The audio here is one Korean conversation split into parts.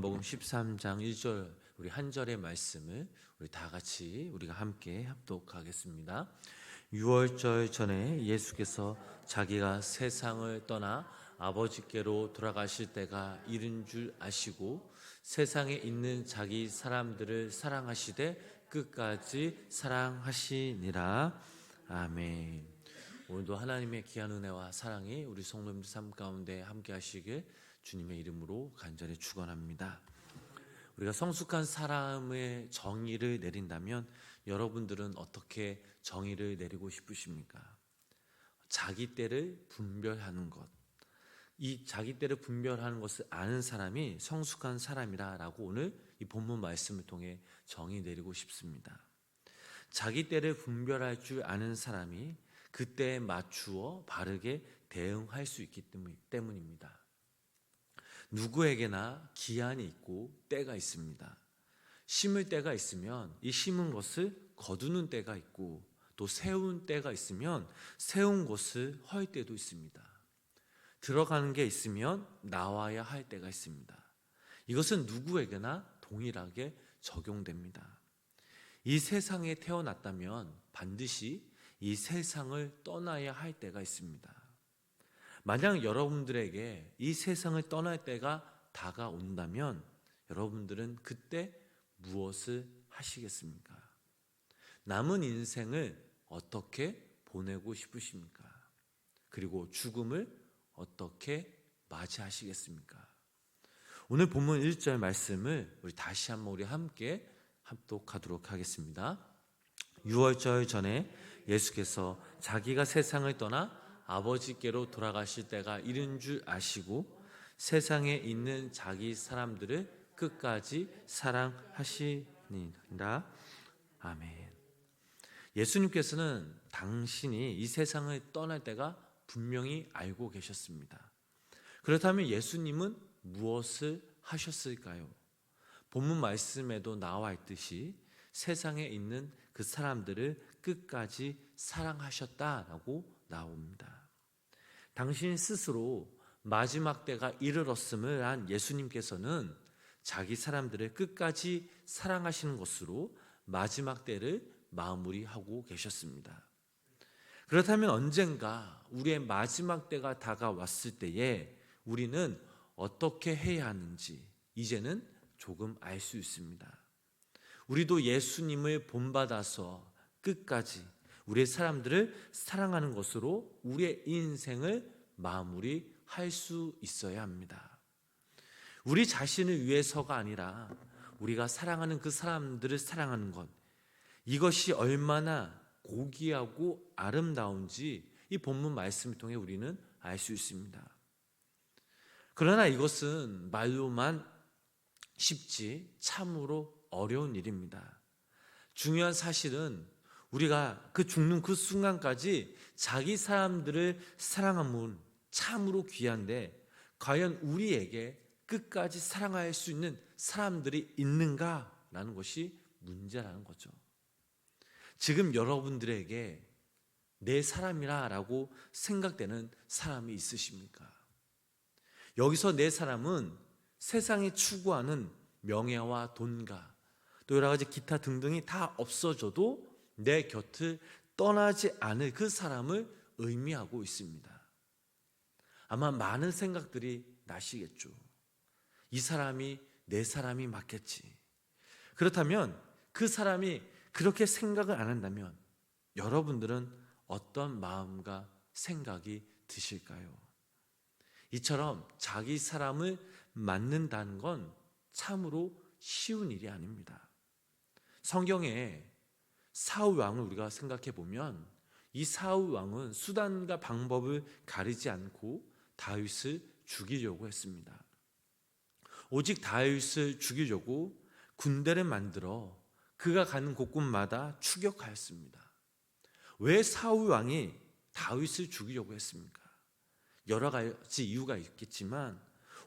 요한복음 13장 1절 우리 한 절의 말씀을 우리 다 같이 우리가 함께 합독하겠습니다. 유월절 전에 예수께서 자기가 세상을 떠나 아버지께로 돌아가실 때가 이른 줄 아시고 세상에 있는 자기 사람들을 사랑하시되 끝까지 사랑하시니라. 아멘. 오늘도 하나님의 귀한 은혜와 사랑이 우리 성도님들 삶 가운데 함께 하시길 주님의 이름으로 간절히 축원합니다. 우리가 성숙한 사람의 정의를 내린다면 여러분들은 어떻게 정의를 내리고 싶으십니까? 자기 때를 분별하는 것. 이 자기 때를 분별하는 것을 아는 사람이 성숙한 사람이라고 오늘 이 본문 말씀을 통해 정의 내리고 싶습니다. 자기 때를 분별할 줄 아는 사람이 그때에 맞추어 바르게 대응할 수 있기 때문입니다. 누구에게나 기한이 있고 때가 있습니다. 심을 때가 있으면 이 심은 것을 거두는 때가 있고 또 세운 때가 있으면 세운 것을 헐 때도 있습니다. 들어가는 게 있으면 나와야 할 때가 있습니다. 이것은 누구에게나 동일하게 적용됩니다. 이 세상에 태어났다면 반드시 이 세상을 떠나야 할 때가 있습니다. 만약 여러분들에게 이 세상을 떠날 때가 다가온다면 여러분들은 그때 무엇을 하시겠습니까? 남은 인생을 어떻게 보내고 싶으십니까? 그리고 죽음을 어떻게 맞이하시겠습니까? 오늘 본문 1절 말씀을 우리 다시 한번 우리 함께 합독하도록 하겠습니다. 유월절 전에 예수께서 자기가 세상을 떠나 아버지께로 돌아가실 때가 이른 줄 아시고 세상에 있는 자기 사람들을 끝까지 사랑하시니라. 아멘. 예수님께서는 당신이 이 세상을 떠날 때가 분명히 알고 계셨습니다. 그렇다면 예수님은 무엇을 하셨을까요? 본문 말씀에도 나와 있듯이 세상에 있는 그 사람들을 끝까지 사랑하셨다라고 나옵니다. 당신 스스로 마지막 때가 이르렀음을 한 예수님께서는 자기 사람들을 끝까지 사랑하시는 것으로 마지막 때를 마무리하고 계셨습니다. 그렇다면 언젠가 우리의 마지막 때가 다가왔을 때에 우리는 어떻게 해야 하는지 이제는 조금 알 수 있습니다. 우리도 예수님을 본받아서 끝까지 우리의 사람들을 사랑하는 것으로 우리의 인생을 마무리할 수 있어야 합니다. 우리 자신을 위해서가 아니라 우리가 사랑하는 그 사람들을 사랑하는 것, 이것이 얼마나 고귀하고 아름다운지 이 본문 말씀을 통해 우리는 알 수 있습니다. 그러나 이것은 말로만 쉽지 참으로 어려운 일입니다. 중요한 사실은 우리가 죽는 그 순간까지 자기 사람들을 사랑함은 참으로 귀한데 과연 우리에게 끝까지 사랑할 수 있는 사람들이 있는가라는 것이 문제라는 거죠. 지금 여러분들에게 내 사람이라고 생각되는 사람이 있으십니까? 여기서 내 사람은 세상이 추구하는 명예와 돈과 또 여러 가지 기타 등등이 다 없어져도 내 곁을 떠나지 않을 그 사람을 의미하고 있습니다. 아마 많은 생각들이 나시겠죠. 이 사람이 내 사람이 맞겠지. 그렇다면 그 사람이 그렇게 생각을 안 한다면 여러분들은 어떤 마음과 생각이 드실까요? 이처럼 자기 사람을 만난다는 건 참으로 쉬운 일이 아닙니다. 성경에 사울 왕을 우리가 생각해 보면 이 사울 왕은 수단과 방법을 가리지 않고 다윗을 죽이려고 했습니다. 오직 다윗을 죽이려고 군대를 만들어 그가 가는 곳곳마다 추격하였습니다. 왜 사울 왕이 다윗을 죽이려고 했습니까? 여러 가지 이유가 있겠지만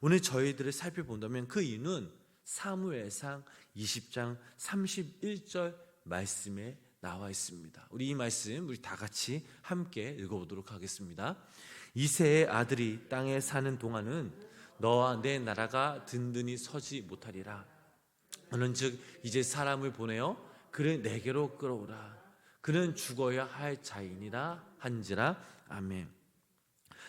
오늘 저희들을 살펴본다면 그 이유는 사무엘상 20장 31절 말씀에 나와 있습니다. 우리 이 말씀 우리 다 같이 함께 읽어보도록 하겠습니다. 이새의 아들이 땅에 사는 동안은 너와 내 나라가 든든히 서지 못하리라. 너는 즉 이제 사람을 보내어 그를 내게로 끌어오라. 그는 죽어야 할 자이니라 한지라. 아멘.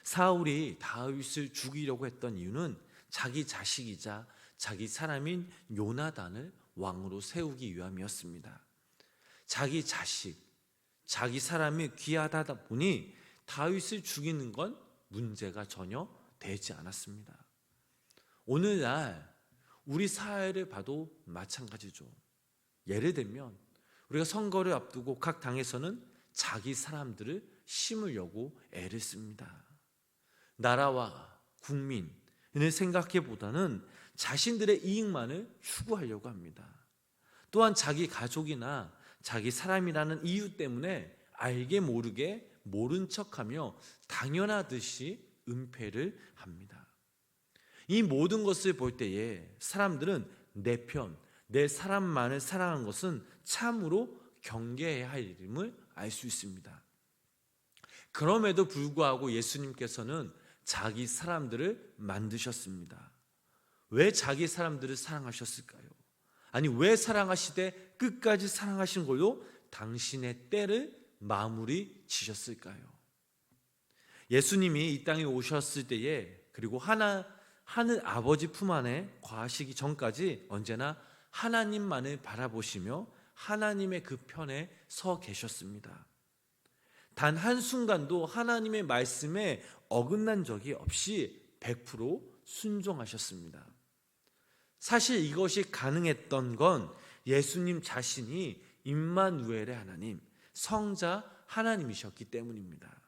사울이 다윗을 죽이려고 했던 이유는 자기 자식이자 자기 사람인 요나단을 왕으로 세우기 위함이었습니다. 자기 자식, 자기 사람이 귀하다 보니 다윗을 죽이는 건 문제가 전혀 되지 않았습니다. 오늘날 우리 사회를 봐도 마찬가지죠. 예를 들면 우리가 선거를 앞두고 각 당에서는 자기 사람들을 심으려고 애를 씁니다. 나라와 국민을 생각해보다는 자신들의 이익만을 추구하려고 합니다. 또한 자기 가족이나 자기 사람이라는 이유 때문에 알게 모르게 모른 척하며 당연하듯이 은폐를 합니다. 이 모든 것을 볼 때에 사람들은 내 편, 내 사람만을 사랑한 것은 참으로 경계해야 할 일임을 알 수 있습니다. 그럼에도 불구하고 예수님께서는 자기 사람들을 만드셨습니다. 왜 자기 사람들을 사랑하셨을까요? 아니, 왜 사랑하시되 끝까지 사랑하신 걸로 당신의 때를 마무리 지셨을까요? 예수님이 이 땅에 오셨을 때에, 그리고 하늘 아버지 품 안에 거하시기 전까지 언제나 하나님만을 바라보시며 하나님의 그 편에 서 계셨습니다. 단 한순간도 하나님의 말씀에 어긋난 적이 없이 100% 순종하셨습니다. 사실 이것이 가능했던 건 예수님 자신이 임마누엘의 하나님, 성자 하나님이셨기 때문입니다.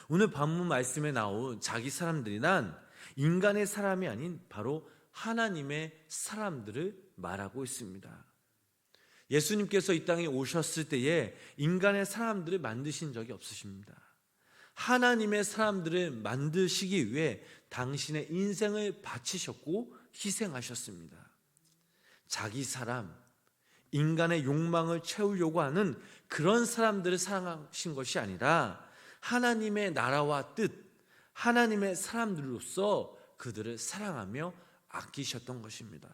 오늘 본문 말씀에 나온 자기 사람들이란 인간의 사람이 아닌 바로 하나님의 사람들을 말하고 있습니다. 예수님께서 이 땅에 오셨을 때에 인간의 사람들을 만드신 적이 없으십니다. 하나님의 사람들을 만드시기 위해 당신의 인생을 바치셨고 희생하셨습니다. 자기 사람, 인간의 욕망을 채우려고 하는 그런 사람들을 사랑하신 것이 아니라 하나님의 나라와 뜻, 하나님의 사람들로서 그들을 사랑하며 아끼셨던 것입니다.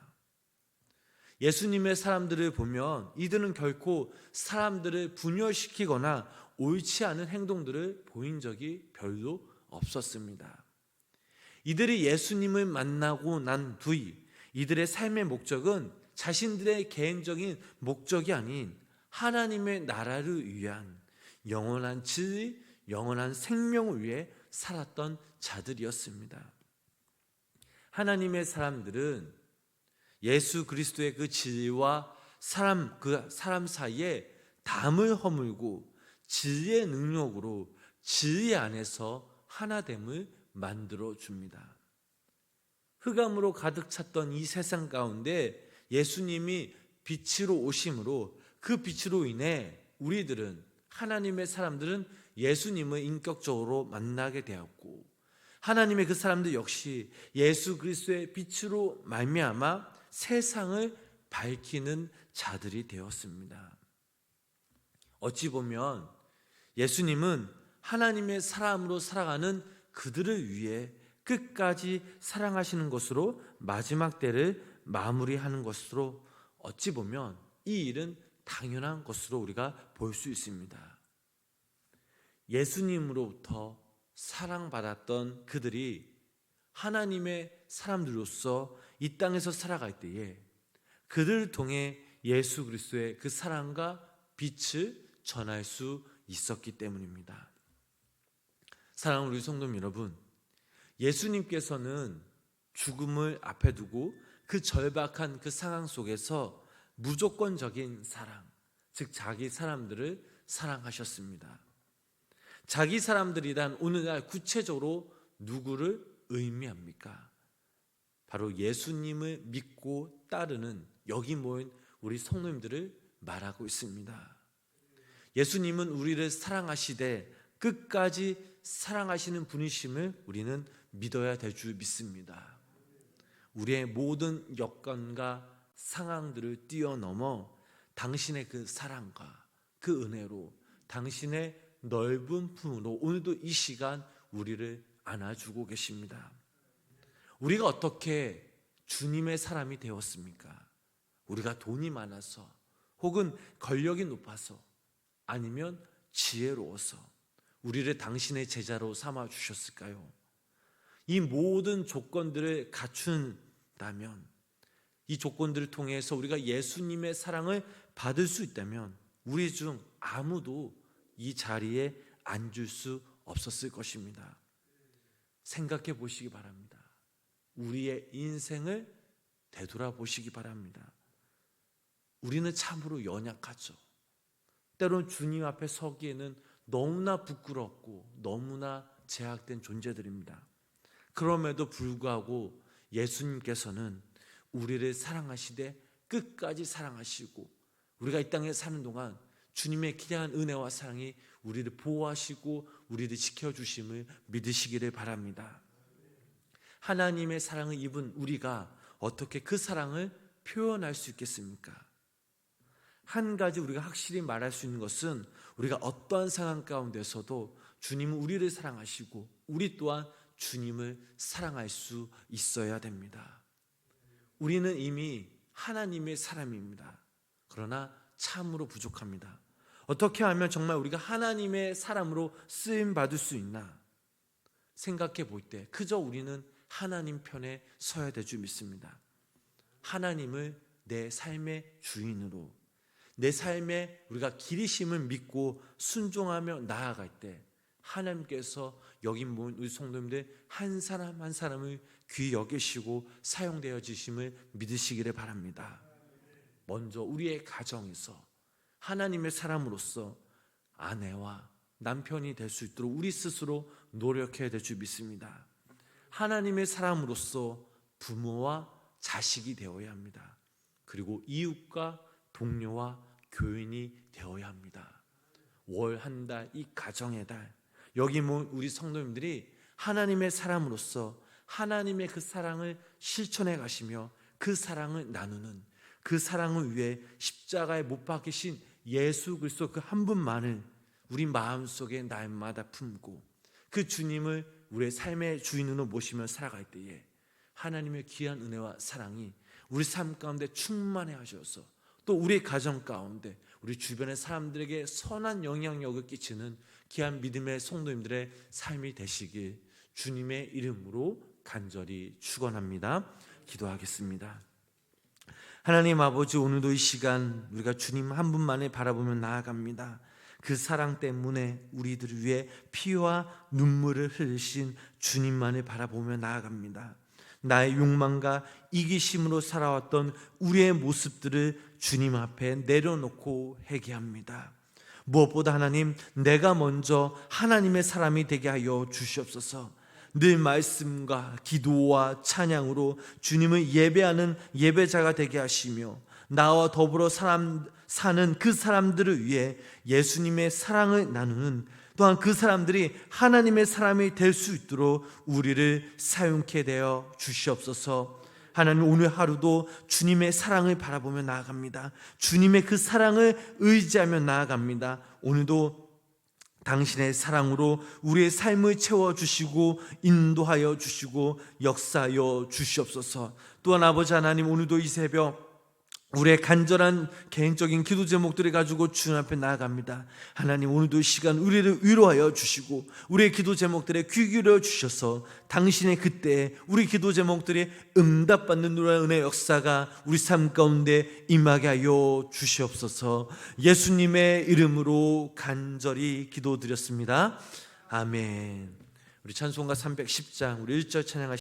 예수님의 사람들을 보면 이들은 결코 사람들을 분열시키거나 옳지 않은 행동들을 보인 적이 별로 없었습니다. 이들이 예수님을 만나고 난 뒤 이들의 삶의 목적은 자신들의 개인적인 목적이 아닌 하나님의 나라를 위한 영원한 진리, 영원한 생명을 위해 살았던 자들이었습니다. 하나님의 사람들은 예수 그리스도의 그 진리와 그 사람 사이에 담을 허물고 진리의 능력으로 진리 안에서 하나됨을 만들어 줍니다. 흑암으로 가득 찼던 이 세상 가운데 예수님이 빛으로 오심으로 그 빛으로 인해 우리들은, 하나님의 사람들은 예수님을 인격적으로 만나게 되었고, 하나님의 그 사람들 역시 예수 그리스도의 빛으로 말미암아 세상을 밝히는 자들이 되었습니다. 어찌 보면 예수님은 하나님의 사람으로 살아가는 그들을 위해 끝까지 사랑하시는 것으로 마지막 때를 마무리하는 것으로, 어찌 보면 이 일은 당연한 것으로 우리가 볼 수 있습니다. 예수님으로부터 사랑받았던 그들이 하나님의 사람들로서 이 땅에서 살아갈 때에 그들을 통해 예수 그리스도의 그 사랑과 빛을 전할 수 있었기 때문입니다. 사랑하는 우리 성도 여러분, 예수님께서는 죽음을 앞에 두고 그 절박한 그 상황 속에서 무조건적인 사랑, 즉 자기 사람들을 사랑하셨습니다. 자기 사람들이란 오늘날 구체적으로 누구를 의미합니까? 바로 예수님을 믿고 따르는 여기 모인 우리 성도님들을 말하고 있습니다. 예수님은 우리를 사랑하시되 끝까지 사랑하시는 분이심을 우리는 믿어야 될 줄 믿습니다. 우리의 모든 여건과 상황들을 뛰어넘어 당신의 그 사랑과 그 은혜로, 당신의 넓은 품으로 오늘도 이 시간 우리를 안아주고 계십니다. 우리가 어떻게 주님의 사람이 되었습니까? 우리가 돈이 많아서, 혹은 권력이 높아서, 아니면 지혜로워서 우리를 당신의 제자로 삼아 주셨을까요? 이 모든 조건들을 갖춘다면, 이 조건들을 통해서 우리가 예수님의 사랑을 받을 수 있다면 우리 중 아무도 이 자리에 앉을 수 없었을 것입니다. 생각해 보시기 바랍니다. 우리의 인생을 되돌아보시기 바랍니다. 우리는 참으로 연약하죠. 때론 주님 앞에 서기에는 너무나 부끄럽고 너무나 제약된 존재들입니다. 그럼에도 불구하고 예수님께서는 우리를 사랑하시되 끝까지 사랑하시고, 우리가 이 땅에 사는 동안 주님의 기대한 은혜와 사랑이 우리를 보호하시고 우리를 지켜주심을 믿으시기를 바랍니다. 하나님의 사랑을 입은 우리가 어떻게 그 사랑을 표현할 수 있겠습니까? 한 가지 우리가 확실히 말할 수 있는 것은, 우리가 어떠한 상황 가운데서도 주님은 우리를 사랑하시고 우리 또한 주님을 사랑할 수 있어야 됩니다. 우리는 이미 하나님의 사람입니다. 그러나 참으로 부족합니다. 어떻게 하면 정말 우리가 하나님의 사람으로 쓰임 받을 수 있나 생각해 볼 때 그저 우리는 하나님 편에 서야 될 줄 믿습니다. 하나님을 내 삶의 주인으로, 내 삶에 우리가 기리심을 믿고 순종하며 나아갈 때 하나님께서 여기 모인 우리 성도님들 한 사람 한 사람을 귀히 여기시고 사용되어 주심을 믿으시기를 바랍니다. 먼저 우리의 가정에서 하나님의 사람으로서 아내와 남편이 될 수 있도록 우리 스스로 노력해야 될 줄 믿습니다. 하나님의 사람으로서 부모와 자식이 되어야 합니다. 그리고 이웃과 동료와 교인이 되어야 합니다. 월, 한 달, 이 가정의 달, 여기 모인 우리 성도님들이 하나님의 사람으로서 하나님의 그 사랑을 실천해 가시며 그 사랑을 나누는, 그 사랑을 위해 십자가에 못 박히신 예수 그리스도 그 한 분만을 우리 마음속에 날마다 품고 그 주님을 우리의 삶의 주인으로 모시며 살아갈 때에 하나님의 귀한 은혜와 사랑이 우리 삶 가운데 충만해 하셔서 또 우리 가정 가운데 우리 주변의 사람들에게 선한 영향력을 끼치는 귀한 믿음의 성도님들의 삶이 되시길 주님의 이름으로 간절히 축원합니다. 기도하겠습니다. 하나님 아버지, 오늘도 이 시간 우리가 주님 한 분만을 바라보며 나아갑니다. 그 사랑 때문에 우리들을 위해 피와 눈물을 흘리신 주님만을 바라보며 나아갑니다. 나의 욕망과 이기심으로 살아왔던 우리의 모습들을 주님 앞에 내려놓고 회개합니다. 무엇보다 하나님, 내가 먼저 하나님의 사람이 되게 하여 주시옵소서. 늘 말씀과 기도와 찬양으로 주님을 예배하는 예배자가 되게 하시며 나와 더불어 사는 그 사람들을 위해 예수님의 사랑을 나누는, 또한 그 사람들이 하나님의 사람이 될 수 있도록 우리를 사용케 되어 주시옵소서. 하나님, 오늘 하루도 주님의 사랑을 바라보며 나아갑니다. 주님의 그 사랑을 의지하며 나아갑니다. 오늘도 당신의 사랑으로 우리의 삶을 채워주시고 인도하여 주시고 역사하여 주시옵소서. 또한 아버지 하나님, 오늘도 이 새벽 우리의 간절한 개인적인 기도 제목들을 가지고 주님 앞에 나아갑니다. 하나님, 오늘도 이 시간 우리를 위로하여 주시고 우리의 기도 제목들에 귀 기울여 주셔서 당신의 그때에 우리 기도 제목들이 응답받는 놀라운 은혜의 역사가 우리 삶 가운데 임하게 하여 주시옵소서. 예수님의 이름으로 간절히 기도드렸습니다. 아멘. 우리 찬송가 310장 우리 1절 찬양하시겠습니다.